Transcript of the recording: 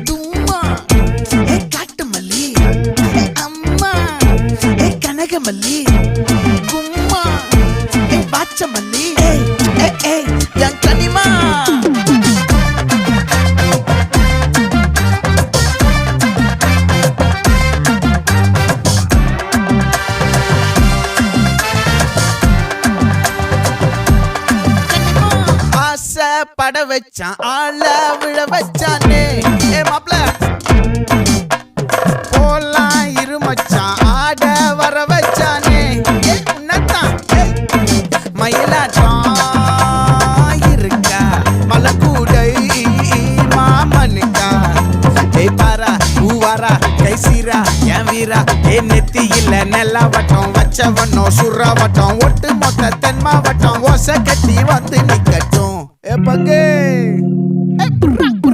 தும்மா ஏ காட்டு மல்லி ஏ அம்மா ஏ கனகமல்லி கும்மா ஏ பாச்ச மல்லி ஏ என் கனிமா பட வச்சான் ஆள விழ வச்சானே ஏ மாப்ள போலாம் இருமச்சான் ஆட வர வச்சானே ஏ உன்னத்தான் மயிலாட்டம் இருக்கா மலக்கூடை மாமனுக்கா ஏய் பாரா பூவாரா கைசீரா என் வீரா ஏ நெத்தி இல்ல நெல்லா வட்டம் வச்சவனோ சுறா வட்டம் ஒட்டு மொத்த தென் மாவட்டம் ஓசை கட்டி வந்து நிக்கட்டும். É pra quem?